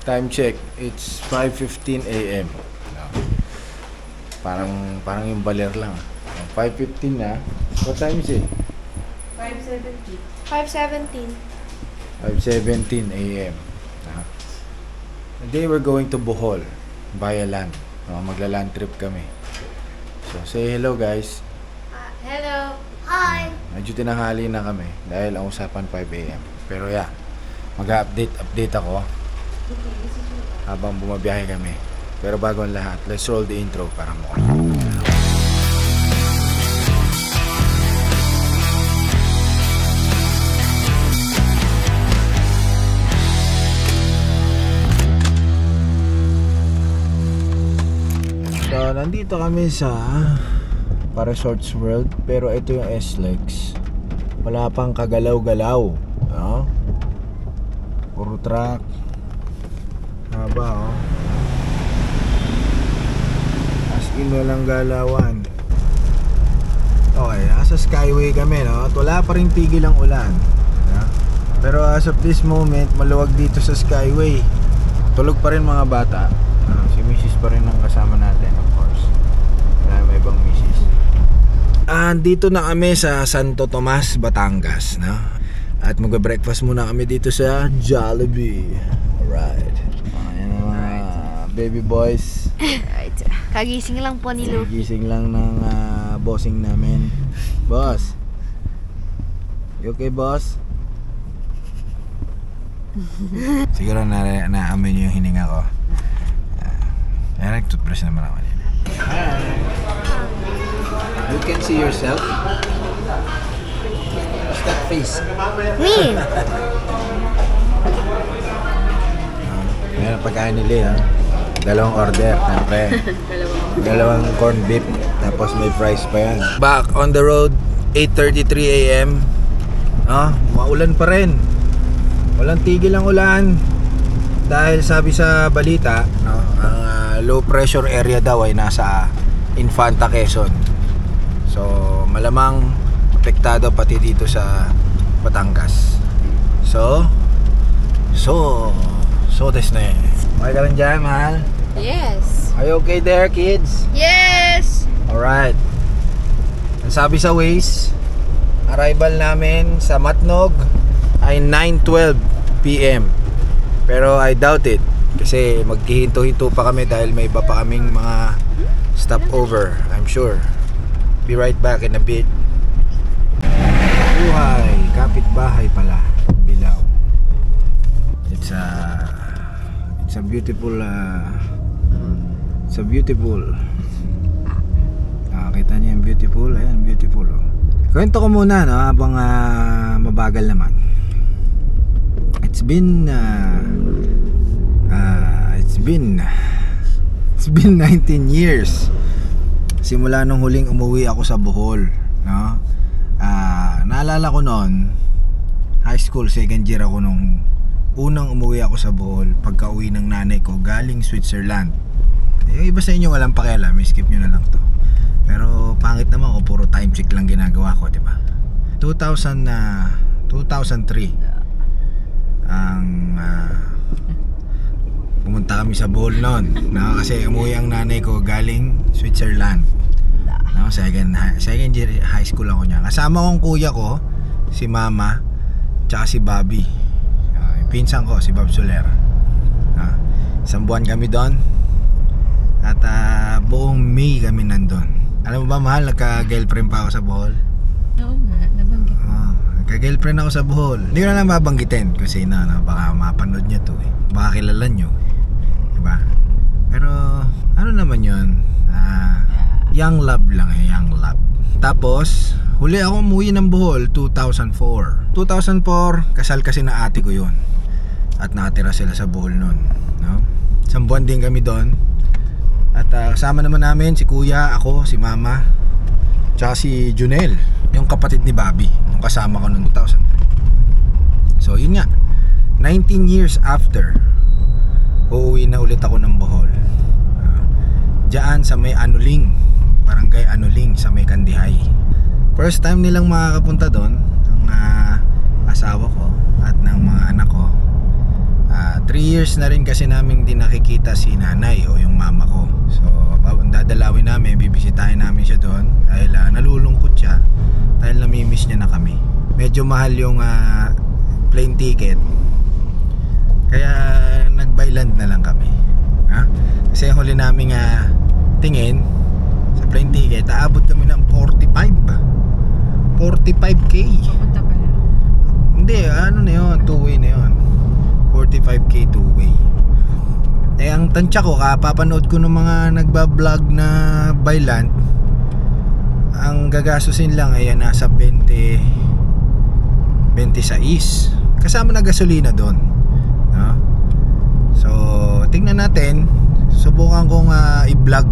Time check, it's 5:15 a.m. Parang yung baler lang. 5:15 na. What time is it? 5:17. 5:17 a.m. Today we're going to Bohol via land. Magla-land trip kami. So say hello guys. Hello. Hi. Medyo tinanghali na kami dahil ang usapan 5 a.m. Pero yeah, mag-update ako habang bumabiyahe kami. Pero bago ang lahat, let's roll the intro para mo. So, nandito kami sa Resorts World, pero ito yung SLEX. Wala pang kagalaw-galaw, no? Puro truck. Haba, oh. As in, walang galawan. Okay, nasa Skyway kami, no? At wala pa rin tigil ang ulan, no? Pero as of this moment, maluwag dito sa Skyway. Tulog pa rin mga bata, no? Si Mrs. pa rin ang kasama natin, of course. May ibang Mrs. Dito na kami sa Santo Tomas, Batangas, no? At magbe-breakfast muna kami dito sa Jollibee. Alright. Ayan na mga baby boys. Alright. Kagising lang po ni Luke. Kagising lang ng bossing namin. Boss, you okay, boss? Siguro naamoy niyo yung hininga ko. Kaya nag-toothbrush naman ako kanina. You can see yourself. What's that face? Me! Ngayon pagkain nila, dalawang order, siyempre. Dalawang corned beef, tapos may fries pa yan. Back on the road, 8:33 a.m. Maulan pa rin. Walang tigil ang ulan. Dahil sabi sa balita, no, ang low pressure area daw ay nasa Infanta, Quezon. So malamang apektado pati dito sa Batangas. So this na eh. Okay ka lang dyan, mahal? Yes. Are you okay there, kids? Yes! Alright. Ang sabi sa Waze, arrival namin sa Matnog ay 9:12 p.m. Pero I doubt it kasi maghihinto-hinto pa kami dahil may iba pa kaming mga stopover, I'm sure. Be right back in a bit. Buhay, kapitbahay pala, Bilao. It's a beautiful kita niyo yung beautiful, ayan, beautiful. Kwento ko muna, no, habang mabagal naman. It's been 19 years simula nung huling umuwi ako sa Bohol, no? Naalala ko noon, high school, second year ako nung unang umuwi ako sa Bohol pagka-uwi ng nanay ko galing Switzerland. Yung iba sa inyo walang pakialam, skip nyo na lang to. Pero pangit naman ako, puro time check lang ginagawa ko, diba? 2003 ang pumunta kami sa Bohol noon, no? Kasi umuwi ang nanay ko galing Switzerland, no? Second year high school ako niya. Kasama kong kuya ko, si mama, tsaka si Bobby, yung pinsan ko, si Bob Soler, no? Isang buwan kami doon. At buong May kami nandun. Alam mo ba, mahal, nagka-girlfriend pa ako sa Bohol? Oo nga, nabanggit. Nagka-girlfriend ako sa Bohol. Hindi ko na lang babanggitin kasi baka mapanood nyo to eh. Baka kilala nyo, diba? Pero ano naman yun, young love lang eh, young love. Tapos huli ako umuwi ng Bohol 2004. 2004, kasal kasi na ate ko yun. At nakatira sila sa Bohol nun, no? Isang buwan din kami doon. At kasama naman namin si kuya, ako, si mama, tsaka si Junel, yung kapatid ni Bobby, yung kasama ko noong 2003. So yun nga, 19 years after, uuwi na ulit ako ng Bohol. Diyan sa may Anuling, barangay Anuling sa may Kandihay. First time nilang makakapunta doon, ang asawa ko at ng mga anak ko. 3 years na rin kasi namin di nakikita si nanay o yung mama ko. So dadalawin namin, bibisitahin namin siya doon dahil nalulungkot siya dahil namimiss niya na kami. Medyo mahal yung plane ticket, kaya nag-byland na lang kami, ha? Kasi huli namin tingin sa plane ticket, aabot kami ng 45k. Pupunta pa lang. Hindi, ano na yun, two-way na yun, 45k two-way. Ang tansya ko, kapapanood ko ng mga nagbablog na by land, ang gagastusin lang ay nasa 26 kasama na gasolina doon, no? So tingnan natin, subukan kong i-vlog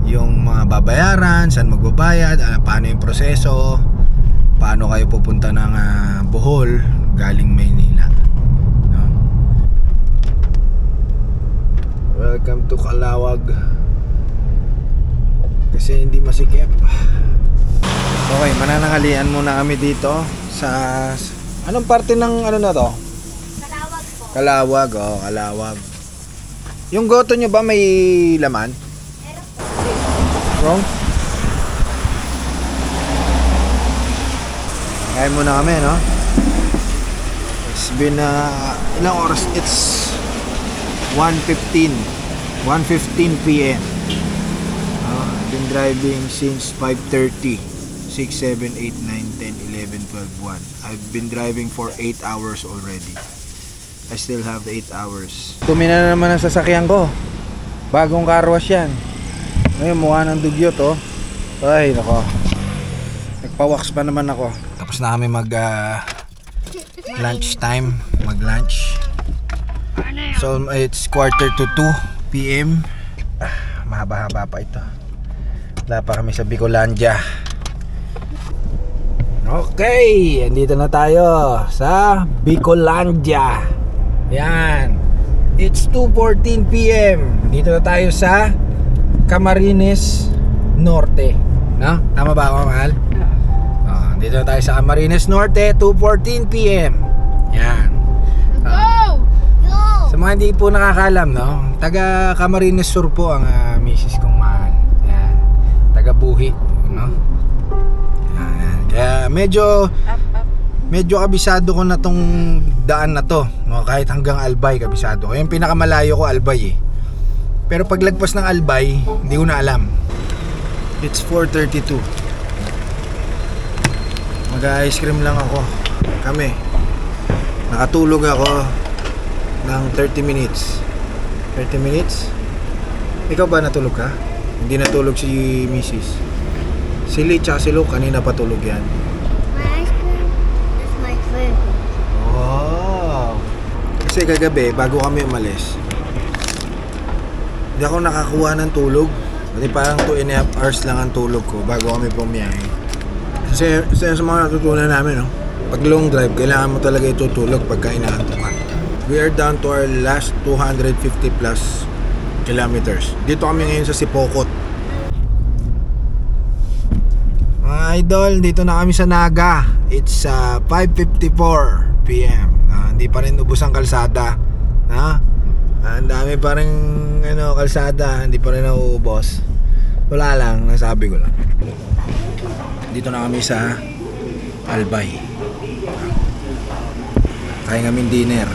yung mga babayaran, saan magbabayad, paano yung proseso, paano kayo pupunta ng Bohol galing Maynila. Welcome to Calawag. Kasi hindi masikip. Okay, mananangalian muna kami dito sa anong parte ng ano na to? Kalawag po. Calawag, oh, Calawag. Yung goto nyo ba may laman? Wrong? Kain muna kami, no? It's been ilang oras? It's 1:15 p.m. Been driving since 5:30, 6, 7, 8, 9, 10, 11, 12, 1. I've been driving for 8 hours already. I still have 8 hours. Tumina na naman ang sasakyan ko. Bagong car wash yan. Ngayon mukha ng dugyot, oh. Ay nako, nagpa-wax pa naman ako. Tapos na kami mag lunch time, mag lunch. So it's 1:45 p.m. Mahaba-haba pa ito. Wala pa kami sa Bicolandia. Okay, andito na tayo sa Bicolandia. Yan. It's 2:14 p.m. Dito na tayo sa Camarines Norte, no? Tama ba ako, mahal? Dito na tayo sa Camarines Norte, 2:14 p.m. Yan. Sa mga hindi po nakakalam, no? Taga Camarines Sur po ang misis kong mahal. Yan. Taga Buhi, no? Yan. Kaya medyo kabisado ko na tong daan na to, no? Kahit hanggang Albay kabisado ko. Yung pinakamalayo ko Albay eh. Pero paglagpas ng Albay, hindi ko na alam. It's 4:32. Mag-ice cream lang ako. Kami. Nakatulog ako ng 30 minutes. 30 minutes? Ikaw ba natulog ka? Hindi natulog si Mrs. Si Lee tsaka si Luke kanina patulog yan. My ice cream is my favorite. Wow! Kasi kagabi bago kami umalis, hindi ako nakakuha ng tulog. Kasi parang 2.5 hours lang ang tulog ko bago kami pumiyahe. Kasi sa mga natutunan namin, no? Pag long drive, kailangan mo talaga itutulog pagka inaantok ka. We are down to our last 250 plus kilometers. Dito kami ngayon sa Sipokot. Mga idol, dito na kami sa Naga. It's 5:54 p.m. Hindi pa rin ubos ang kalsada. Ang dami pa rin kalsada, hindi pa rin nauubos. Wala lang, nasabi ko lang. Dito na kami sa Albay. Kain kami dinner.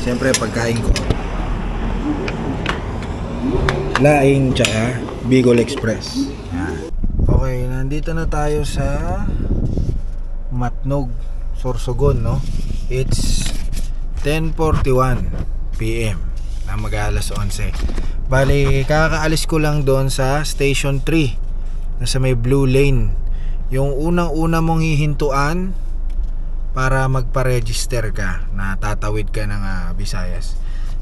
Siyempre pagkain ko laing tsaka Bicol Express. Okay, nandito na tayo sa Matnog, Sorsogon, no? It's 10:41 p.m. na mag-alas 11. Bali, kakaalis ko lang doon sa Station 3 na sa may Blue Lane. Yung unang-una mong hihintuan para magpa-register ka na tatawid ka ng Visayas,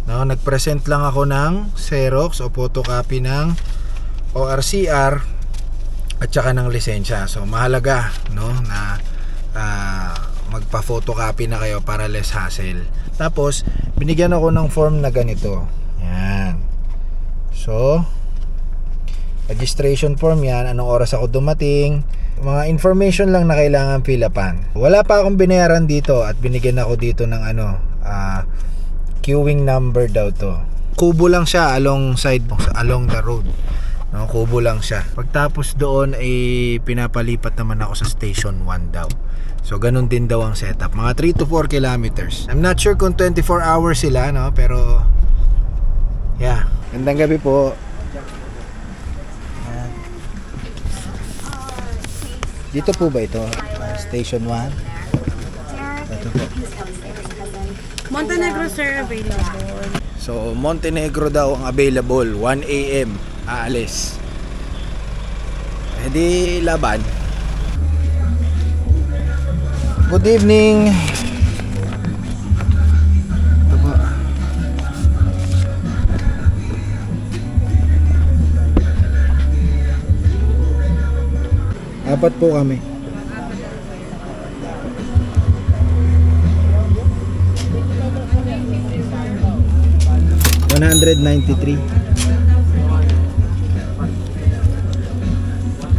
no? Nagpresent lang ako ng Xerox o photocopy ng ORCR at saka ng lisensya. So mahalaga, no, na magpa-photocopy na kayo para less hassle. Tapos binigyan ako ng form na ganito. Yan. So registration form yan, anong oras ako dumating, mga information lang na kailangan fill upan. Wala pa akong binayaran dito at binigyan ako dito ng queuing number daw to. Kubo lang siya along the road. No, kubo lang siya. Pagtapos doon ay pinapalipat naman ako sa station 1 daw. So ganun din daw ang setup. Mga 3 to 4 kilometers. I'm not sure kung 24 hours sila, no, pero yeah. Gandang gabi po. Dito po ba ito? Station 1? Ito po. Montenegro sir available. So Montenegro daw ang available. 1 AM aalis. Eh di laban. Good evening. Ito po. Apat po kami. $193.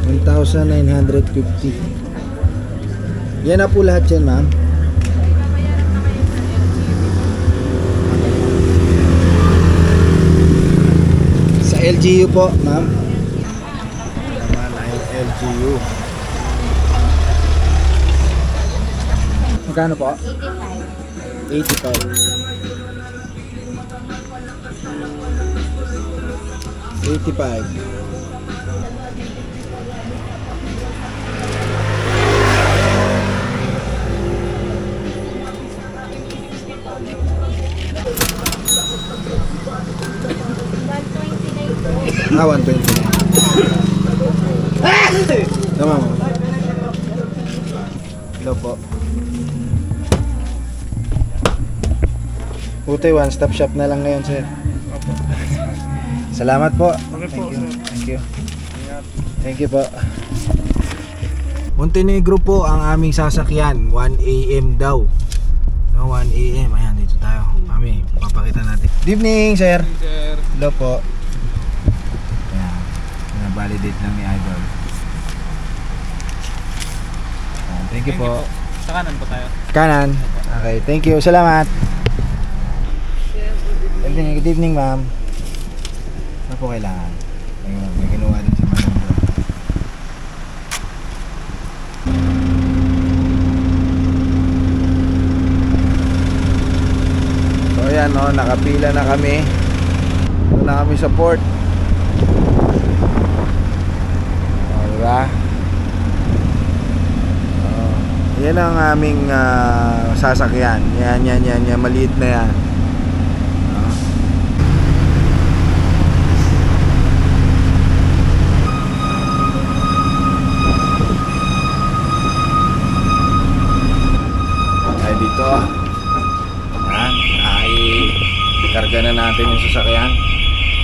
1,950. Yan na po lahat yan, ma'am. Sa LGU po, ma'am. Naman ay LGU. Magkano po? 85. 85. Ah, 129. Tama mo. Hello po. Puti, one stop shop na lang ngayon, sir. Salamat po. Thank you. Thank you. Thank you po. Montenegro po ang aming sasakyan. 1 AM daw. No, 1 AM. Ayan, dito tayo. Mami, papakita natin. Good evening, sir. Hello po. Ayan. Na-validate lang ni Idol. Ayan, thank you po. Sa kanan po tayo. Kanan. Okay, thank you. Salamat. Good evening, ma'am. Ano po kailangan? May kinuha din si Madam Bro. So ayan, no, nakapila na kami. Doon na kami sa port. O, diba? Yan ang aming sasakyan. Yan. Maliit na yan. Dito ay karga na natin yung sasakyan.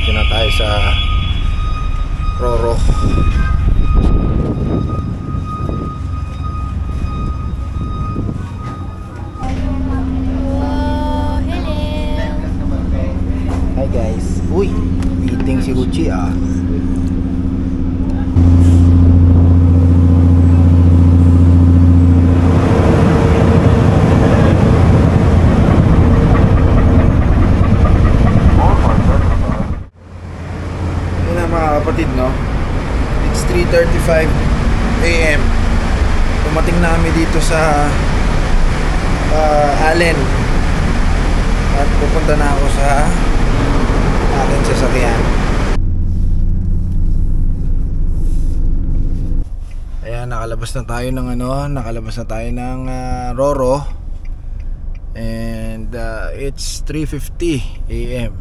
Dito na tayo sa Roro. Hi guys. Uy, meeting si Uchi ah. Kapatid, no? It's 3:35 AM. Dumating na kami dito sa Allen. At pupunta na ako sa aking sasakyan. Ayan, nakalabas na tayo ng Roro. And it's 3:50 AM.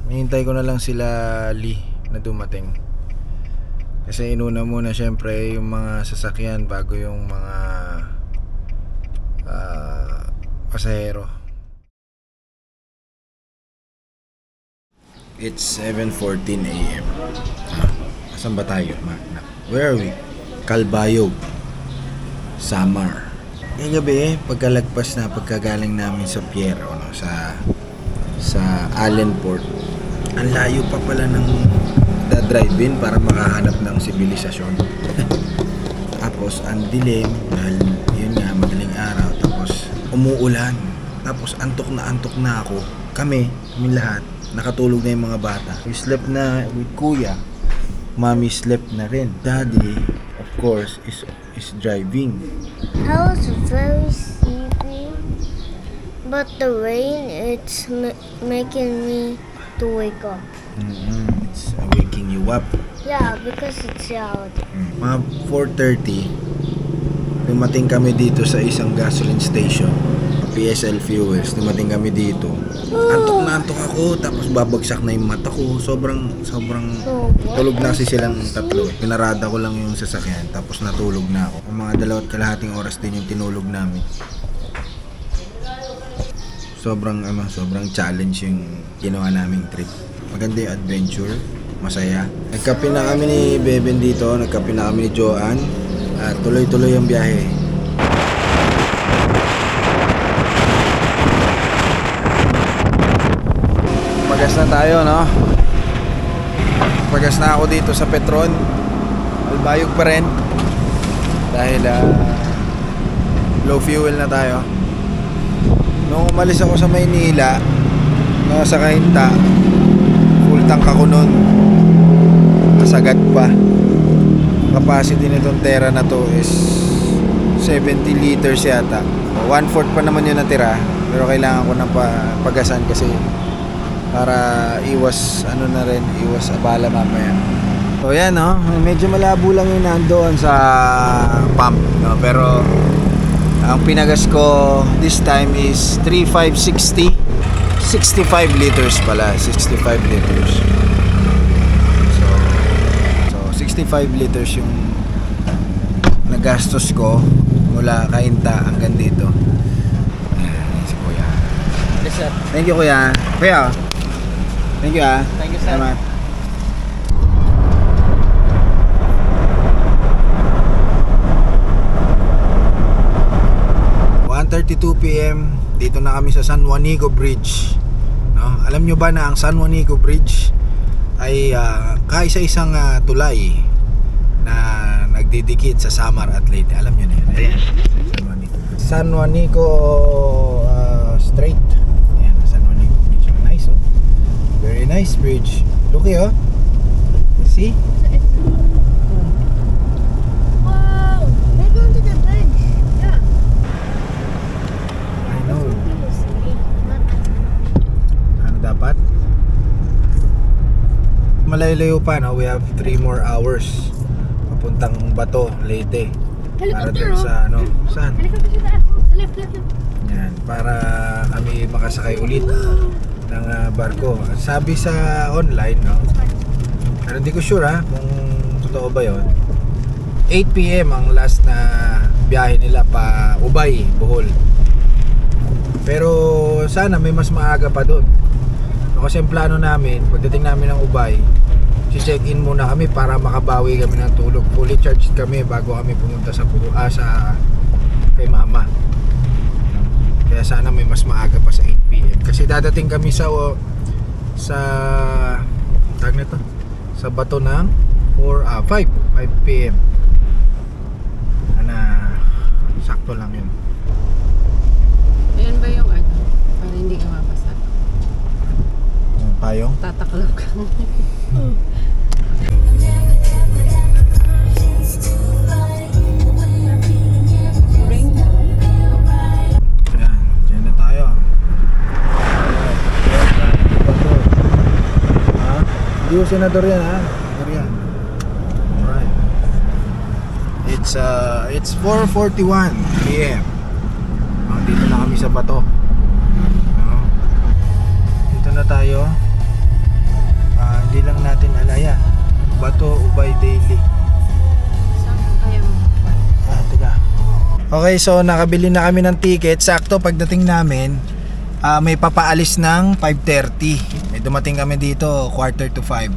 Hinihintay ko na lang sila Lee na dumating. Kasi inuna muna syempre yung mga sasakyan bago yung mga pasahero. It's 7:14 AM. Asan ba tayo? Where are we? Calbayog, Samar. Yung gabi, pagkagaling namin sa Piero, no, sa Allen Port. Ang layo pa pala ng drive-in para makahanap ng sibilisasyon. Tapos ang dilim dahil yun nga, madaling araw. Tapos umuulan. Tapos antok na ako. Kami lahat, nakatulog na yung mga bata. We slept na with kuya. Mommy slept na rin. Daddy, of course, is driving. I was very sleepy, but the rain, it's making me to wake up. It's waking you up. Yeah, because it's loud. Mga 4:30, dumating kami dito sa isang gasoline station. PSL Fuels, dumating kami dito. Antok na antok ako, tapos babagsak na yung mata ko. Sobrang tulog na kasi silang tatlo. Pinarada ko lang yung sasakyan, tapos natulog na ako. Ang mga 2.5 oras din yung tinulog namin. Sobrang challenge yung ginawa naming trip. Maganda yung adventure, masaya. Nagkape na kami ni Beben dito, nagkape na kami ni Joanne. At tuloy-tuloy ang biyahe. Pagas na tayo, no? Pagas na ako dito sa Petron. Albayog pa rin. Dahil low fuel na tayo. Nung umalis ako sa Maynila, sa Cainta, full tank ako nun. Kasagad pa. Capacity nitong Terra na to is 70 liters yata. 1/4 pa naman yung natira. Pero kailangan ko ng pagasan kasi para iwas abala mamaya. So yan, no? Medyo malabo lang yung nandoon sa pump, no? Pero ang pinagas ko this time is 3,560. 65 liters pala, 65 liters. So 65 liters yung nagastos ko mula Cainta hanggang dito. Ayan, si Kuya. Yes, sir. Thank you, Kuya. Kuya, thank you, ah. Thank you, sir. Salamat. PM, dito na kami sa San Juanico Bridge, no? Alam nyo ba na ang San Juanico Bridge ay kaisa-isang tulay na nagdidikit sa Samar at Leyte. Alam nyo na yun. Ayan, San Juanico Strait. Ayan, San Juanico Bridge. Nice, oh. Very nice bridge. Look here, oh. See? Wow! We're going to the bridge. Yeah. Ano dapat? Malayo pa, no? We have 3 more hours papuntang Bato, Leyte. Para dun sa ano, saan? Yan, para kami makasakay ulit ng barko. Sabi sa online, no? Pero hindi ko sure, ha, kung totoo ba yon. 8 PM ang last na biyahe nila pa Ubay, Bohol. Pero sana may mas maaga pa doon. Kasi ang plano namin, pagdating namin ng Ubay, check-in muna kami para makabawi kami ng tulog. Fully charged kami bago kami pumunta sa kay Mama. Kaya sana may mas maaga pa sa 8 PM. Kasi dadating kami sa tag nito, sa Bato ng 5 PM. Sakto lang yun. Ayan ba yung ano? Para hindi ka mabasa. Payong? Tataklap ka. Ayan, dyan na tayo. Hindi ko senador yan, ha? Yan. Alright. It's 4:41 PM. Dito na kami sa Bato. Dito na tayo. Hindi lang natin alaya. Bato, Ubay Daily. Saan kaya mo? Teka. Okay, so nakabili na kami ng ticket. Sakto pagdating namin, may papaalis ng 5:30. May dumating kami dito 4:45.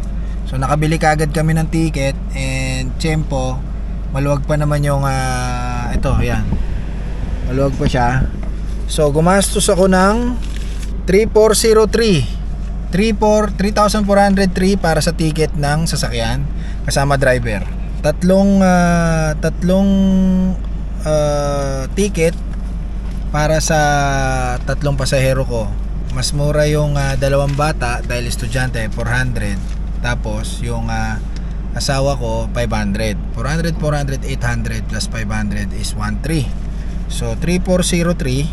So nakabili kaagad kami ng ticket. And tiyempo, maluwag pa naman yung ito, ayan. Maluwag pa siya. So gumastos ako ng 3,403 para sa ticket ng sasakyan kasama driver. Tatlong ticket para sa 3 pasahero ko. Mas mura yung 2 bata dahil estudyante, 400. Tapos yung asawa ko 500. 400, 400, 800 plus 500 is 1,300. So 3,403.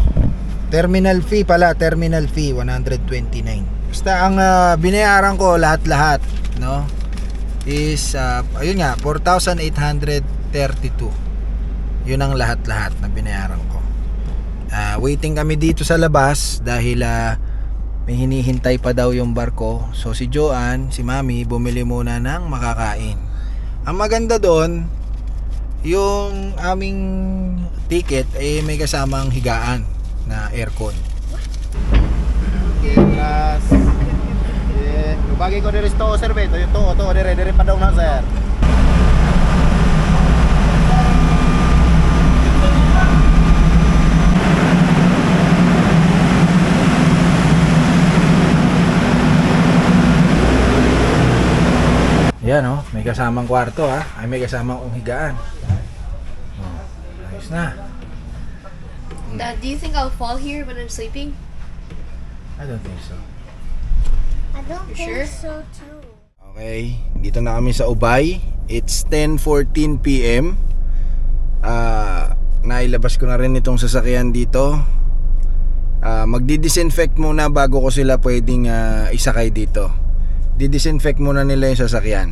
Terminal fee pala, terminal fee 129. Basta ang binayaran ko lahat-lahat, no, is ayun nga 4,832. Yun ang lahat-lahat na binayaran ko. Waiting kami dito sa labas dahil may hinihintay pa daw yung barko. So si Joanne, si Mami, bumili muna ng makakain. Ang maganda doon, yung aming ticket ay may kasamang higaan na aircon. Okay, plus bagi ko diri sto sir beto, yung to dire pa daw na sir. Yan may kasamang kwarto ay may kasamang higaan. Ayos na. Dad, do you think I'll fall here when I'm sleeping? I don't think so. I don't You think sure? so too. Okay, dito na kami sa Ubay. It's 10:14 PM. Nailabas ko na rin itong sasakyan dito. Magdi-disinfect muna bago ko sila pwedeng isakay dito. Di-disinfect muna nila yung sasakyan.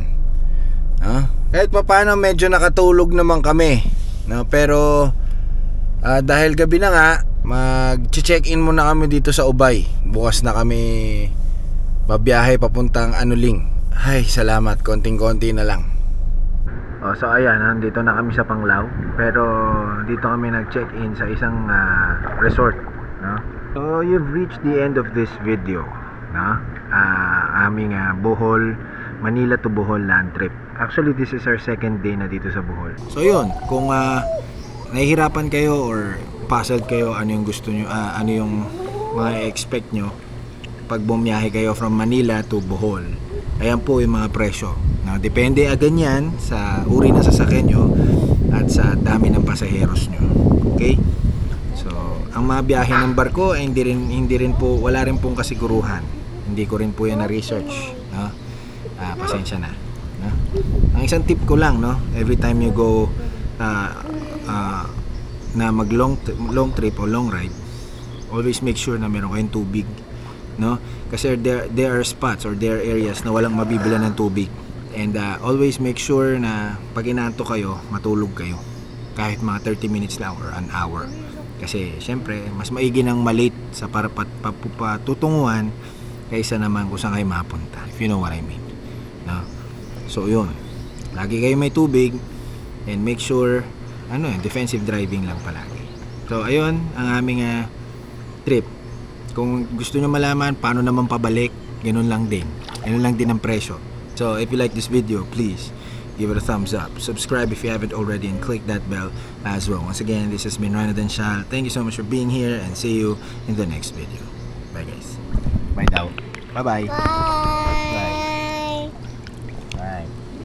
Kahit papaano medyo nakatulog naman kami, no? Pero dahil gabi na nga, mag-check-in muna kami dito sa Ubay. Bukas na kami babiyahe papuntang Anuling. Ay, salamat, konting-konti na lang. So ayan, nandito na kami sa Panglao. Pero dito kami nag-check-in sa isang resort, no? So you've reached the end of this video, no? Aming Bohol, Manila to Bohol land trip. Actually, this is our second day na dito sa Bohol. So yun, kung nahihirapan kayo or puzzled kayo ano yung gusto nyo, ano yung mga expect nyo pag bumiyahe kayo from Manila to Bohol, ayan po yung mga presyo. Now, depende agad yan sa uri ng sasakyan nyo at sa dami ng pasaheros nyo. Okay? So, ang mga biyahe ng barko ay hindi rin po, wala rin pong kasiguruhan. Hindi ko rin po yan na-research, no? Pasensya na, no? Ang isang tip ko lang, no, every time you go na mag long trip o long ride, always make sure na meron kayong tubig, no? Kasi there are spots or there are areas na walang mabibilan ng tubig. And always make sure na pag inaanto kayo, matulog kayo kahit mga 30 minutes lang or an hour. Kasi syempre mas maigi nang malate sa patutunguhan kaysa naman kung saan kayo mapunta, if you know what I mean, no? So yun, lagi kayo may tubig and make sure defensive driving lang palagi. So ayun ang aming trip. Kung gusto nyo malaman paano naman pabalik, ganun lang din ang presyo. So if you like this video, please give it a thumbs up, subscribe if you haven't already, and click that bell as well. Once again, this has been Rhino Denshal. Thank you so much for being here and see you in the next video. Bye guys. Bye daw. Bye bye. Bye.